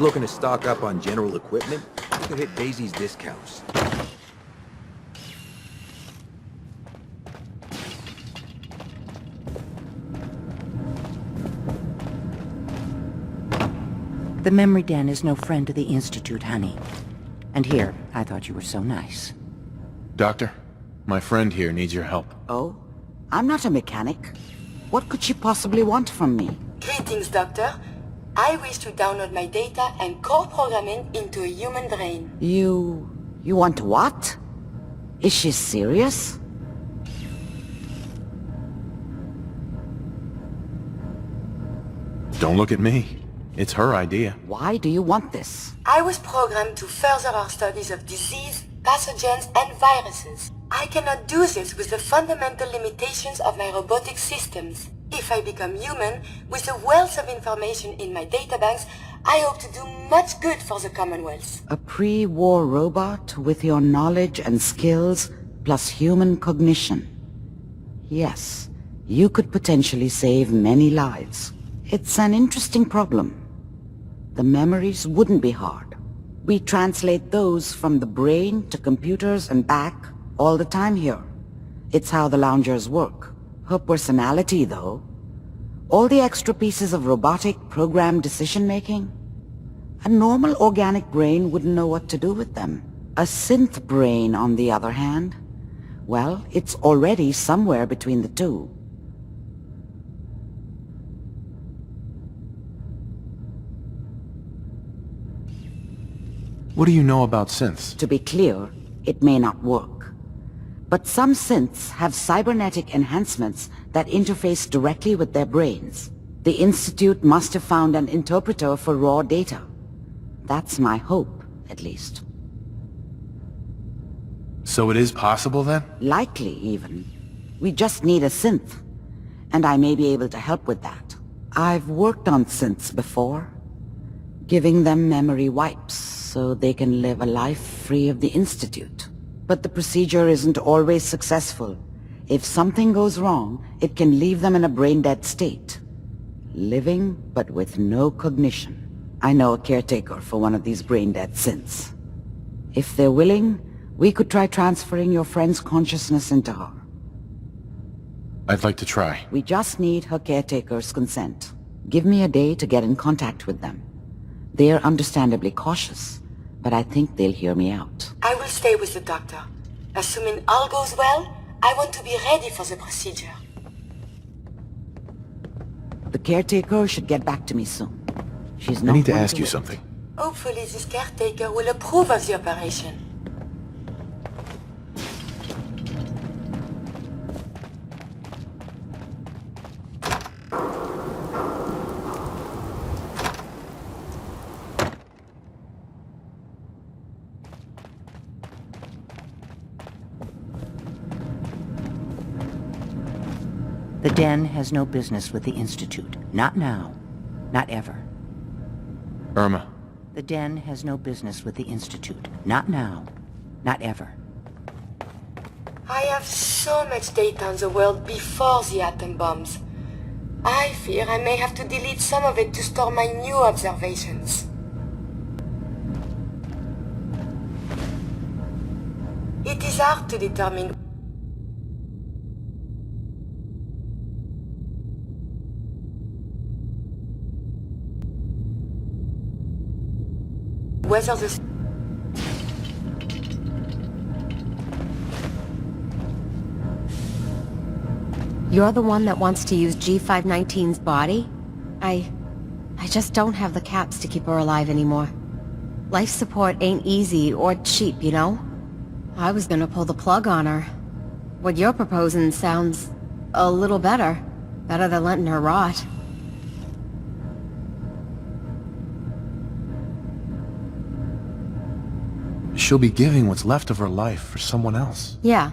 looking to stock up on general equipment, you could hit Daisy's discounts. The memory den is no friend to the Institute, honey. And here, I thought you were so nice. Doctor, my friend here needs your help. Oh? I'm not a mechanic. What could she possibly want from me? Greetings, Doctor. I wish to download my data and core programming into a human brain. You want what? Is she serious? Don't look at me. It's her idea. Why do you want this? I was programmed to further our studies of disease, pathogens, and viruses. I cannot do this with the fundamental limitations of my robotic systems. If I become human, with the wealth of information in my databanks, I hope to do much good for the Commonwealth. A pre-war robot with your knowledge and skills, plus human cognition. Yes, you could potentially save many lives. It's an interesting problem. The memories wouldn't be hard. We translate those from the brain to computers and back all the time here. It's how the loungers work. Her personality, though. All the extra pieces of robotic programmed decision-making. A normal organic brain wouldn't know what to do with them. A synth brain, on the other hand, well, it's already somewhere between the two. What do you know about synths? To be clear, it may not work. But some synths have cybernetic enhancements that interface directly with their brains. The Institute must have found an interpreter for raw data. That's my hope, at least. So it is possible then? Likely, even. We just need a synth. And I may be able to help with that. I've worked on synths before. Giving them memory wipes so they can live a life free of the Institute. But the procedure isn't always successful. If something goes wrong, it can leave them in a brain-dead state. Living, but with no cognition. I know a caretaker for one of these brain-dead synths. If they're willing, we could try transferring your friend's consciousness into her. I'd like to try. We just need her caretaker's consent. Give me a day to get in contact with them. They're understandably cautious, but I think they'll hear me out. I will stay with the doctor. Assuming all goes well, I want to be ready for the procedure. The caretaker should get back to me soon. She's not I need to one ask you wait. something. Hopefully this caretaker will approve of the operation. The Den has no business with the Institute. Not now. Not ever. Irma, The Den has no business with the Institute. Not now. Not ever. I have so much data on the world before the atom bombs. I fear I may have to delete some of it to store my new observations. It is hard to determine whether the... You're the one that wants to use G519's body? I just don't have the caps to keep her alive anymore. Life support ain't easy or cheap, you know? I was gonna pull the plug on her. What you're proposing sounds a little better. Better than letting her rot. she'll be giving what's left of her life for someone else. Yeah,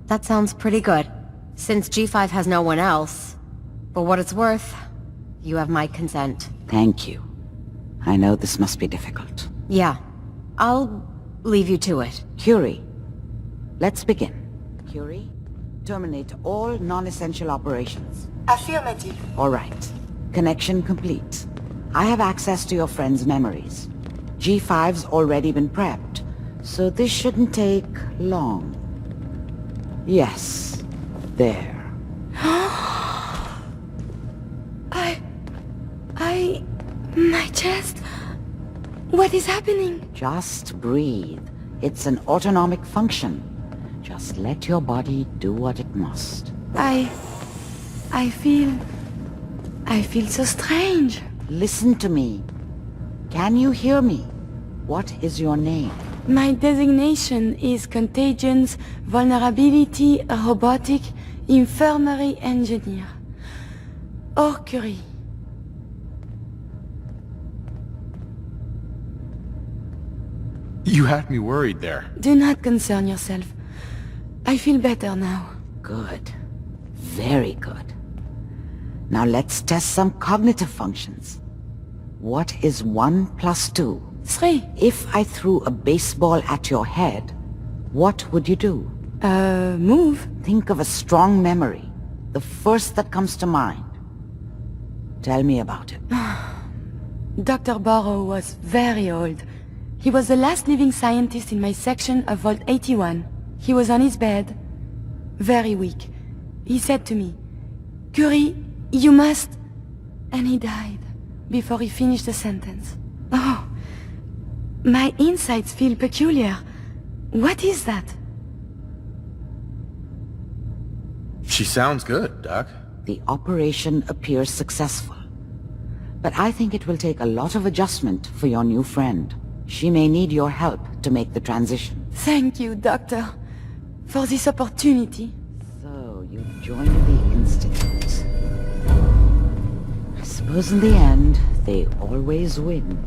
that sounds pretty good. Since G5 has no one else, for what it's worth, you have my consent. Thank you. I know this must be difficult. Yeah, I'll leave you to it. Curie, let's begin. Curie, terminate all non-essential operations. Affirmative. All right. Connection complete. I have access to your friend's memories. G5's already been prepped, so this shouldn't take long. Yes, there. My chest... What is happening? Just breathe. It's an autonomic function. Just let your body do what it must. I feel so strange. Listen to me. Can you hear me? What is your name? My designation is Contagions Vulnerability Robotic Infirmary Engineer. Or Curie. You had me worried there. Do not concern yourself. I feel better now. Good. Very good. Now let's test some cognitive functions. What is 1 + 2? 3. If I threw a baseball at your head, what would you do? Move. Think of a strong memory. The first that comes to mind. Tell me about it. Dr. Barrow was very old. He was the last living scientist in my section of Vault 81. He was on his bed, very weak. He said to me, "Curie, you must..." And he died before he finished the sentence. Oh, my insights feel peculiar. What is that? She sounds good, Doc. The operation appears successful. But I think it will take a lot of adjustment for your new friend. She may need your help to make the transition. Thank you, Doctor, for this opportunity. So, you joined the Institute. I suppose in the end, they always win.